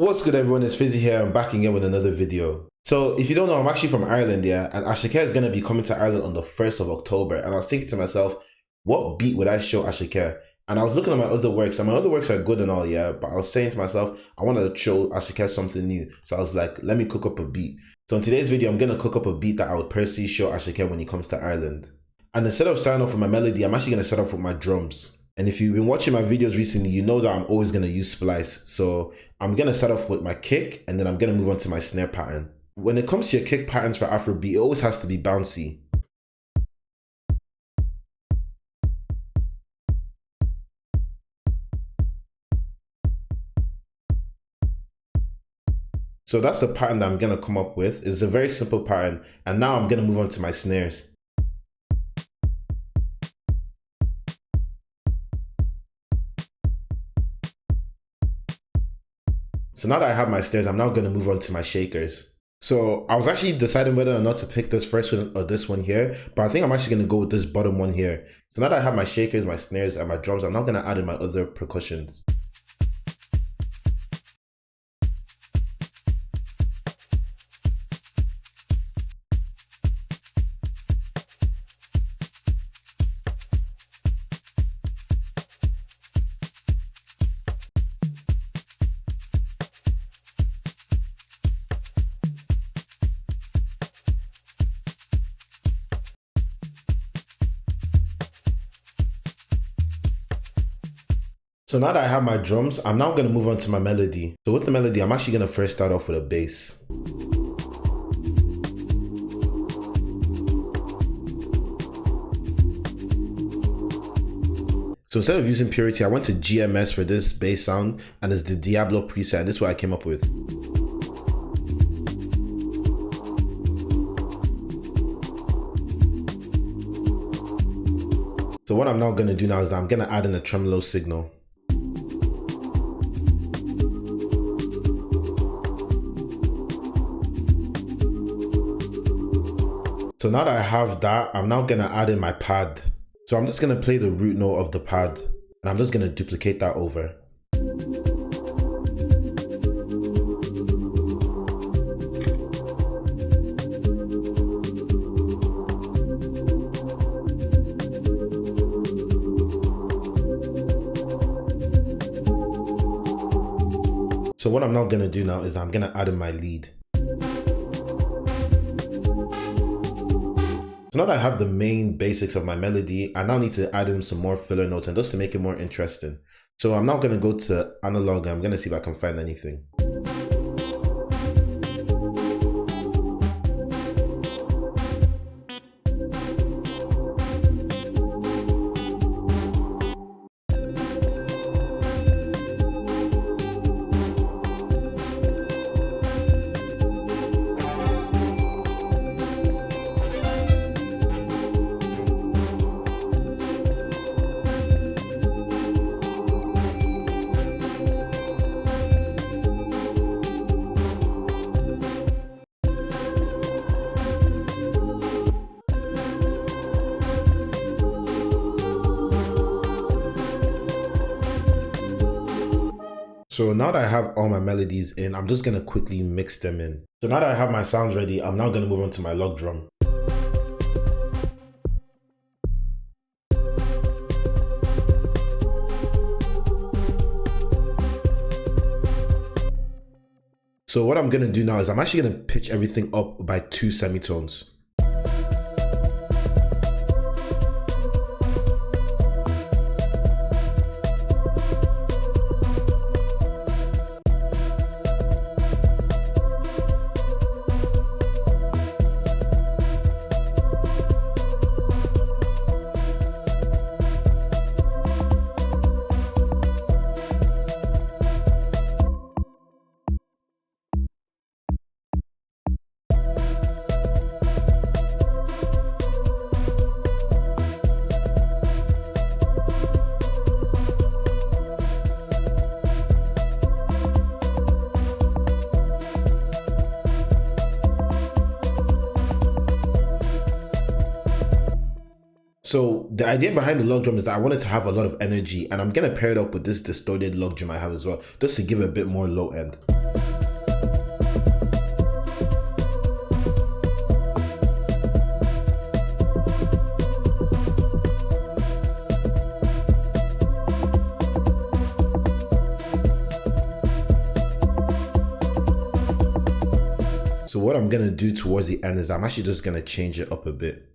What's good, everyone? It's Fizzy here. I'm back again with another video. So if you don't know, I'm actually from Ireland, yeah, and Asake is going to be coming to Ireland on the 1st of October. And I was thinking to myself, what beat would I show Asake? And I was looking at my other works, and my other works are good and all, yeah, but I was saying to myself, I want to show Asake something new. So I was like, let me cook up a beat. So in today's video, I'm going to cook up a beat that I would personally show Asake when he comes to Ireland. And instead of starting off with my melody, I'm actually going to start off with my drums. And if you've been watching my videos recently, you know that I'm always going to use splice. So I'm going to start off with my kick, and then I'm going to move on to my snare pattern. When it comes to your kick patterns for Afrobeat, it always has to be bouncy. So that's the pattern that I'm going to come up with. It's a very simple pattern. And now I'm going to move on to my snares. So now that I have my snares, I'm now going to move on to my shakers. So I was actually deciding whether or not to pick this first one or this one here, but I think I'm actually going to go with this bottom one here. So now that I have my shakers, my snares, and my drums, I'm now going to add in my other percussions. So now that I have my drums, I'm now going to move on to my melody. So with the melody, I'm actually going to first start off with a bass. So instead of using Purity, I went to GMS for this bass sound, and it's the Diablo preset. This is what I came up with. So what I'm now going to do now is that I'm going to add in a tremolo signal. So now that I have that, I'm now going to add in my pad. So I'm just going to play the root note of the pad, and I'm just going to duplicate that over. So what I'm now going to do now is I'm going to add in my lead. So now that I have the main basics of my melody, I now need to add in some more filler notes, and just to make it more interesting. So I'm now going to go to analog, and I'm going to see if I can find anything. So now that I have all my melodies in, I'm just going to quickly mix them in. So now that I have my sounds ready, I'm now going to move on to my log drum. So what I'm going to do now is I'm actually going to pitch everything up by 2 semitones. So the idea behind the log drum is that I wanted to have a lot of energy, and I'm gonna pair it up with this distorted log drum I have as well, just to give it a bit more low end. So what I'm gonna do towards the end is I'm actually just gonna change it up a bit.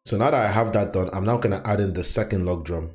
So now that I have that done, I'm now gonna add in the second log drum.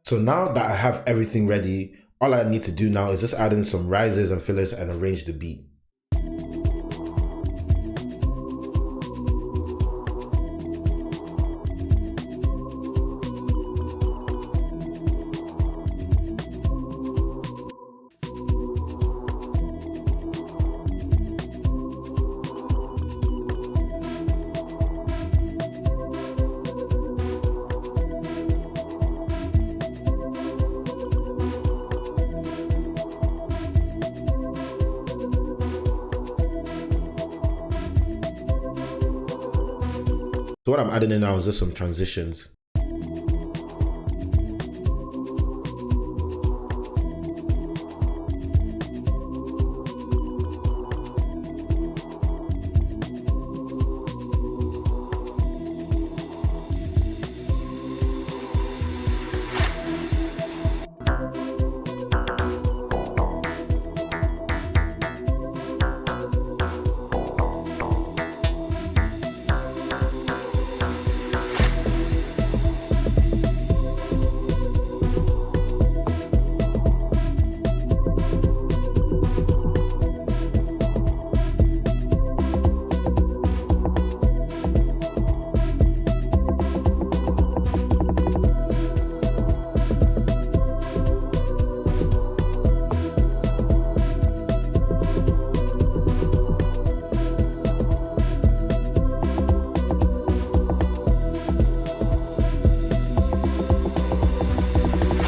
So now that I have everything ready, all I need to do now is just add in some rises and fillers and arrange the beat. So what I'm adding in now is just some transitions.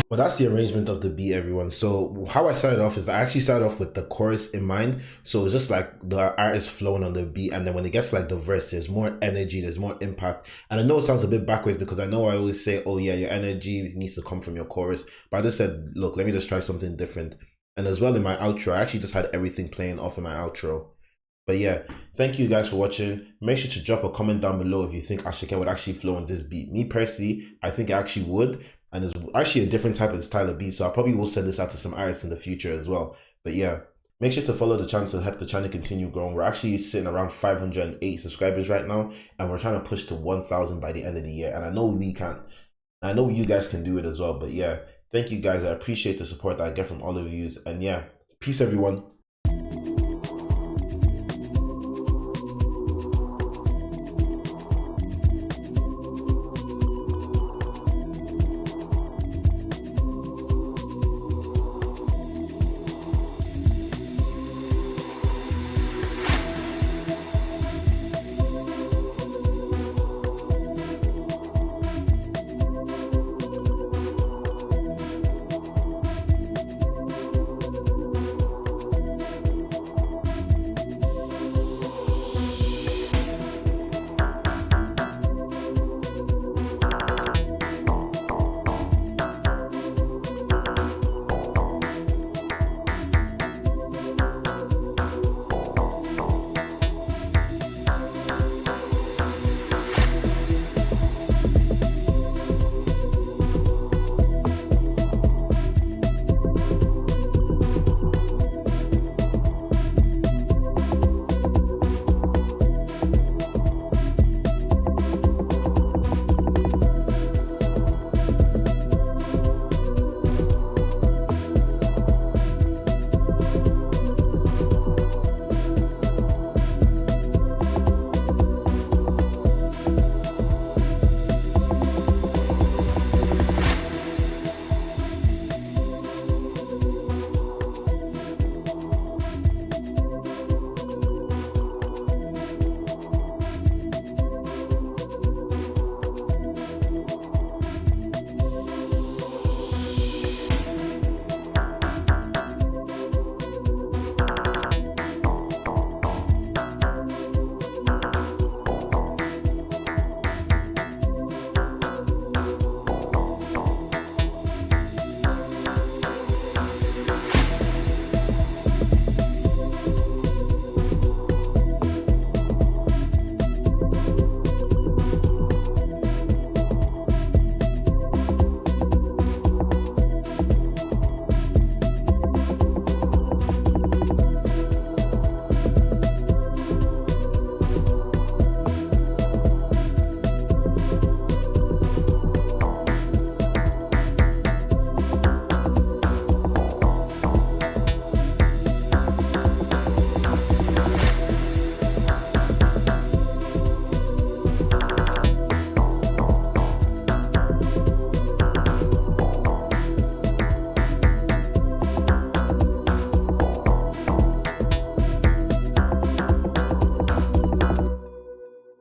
But that's the arrangement of the beat, everyone. So how I started off is I actually started off with the chorus in mind. So it's just like the artist flowing on the beat, and then when it gets like the verse, there's more energy, there's more impact. And I know it sounds a bit backwards because I know I always say, oh yeah, your energy needs to come from your chorus. But I just said, look, let me just try something different. And as well in my outro, I actually just had everything playing off in my outro. But yeah, thank you guys for watching. Make sure to drop a comment down below if you think Asake would actually flow on this beat. Me personally, I think it actually would. And it's actually a different type of style of beat, so I probably will send this out to some artists in the future as well. But yeah, make sure to follow the channel to help the channel continue growing. We're actually sitting around 508 subscribers right now, and we're trying to push to 1,000 by the end of the year. And I know we can. I know you guys can do it as well. But yeah, thank you guys. I appreciate the support that I get from all of you. And yeah, peace everyone.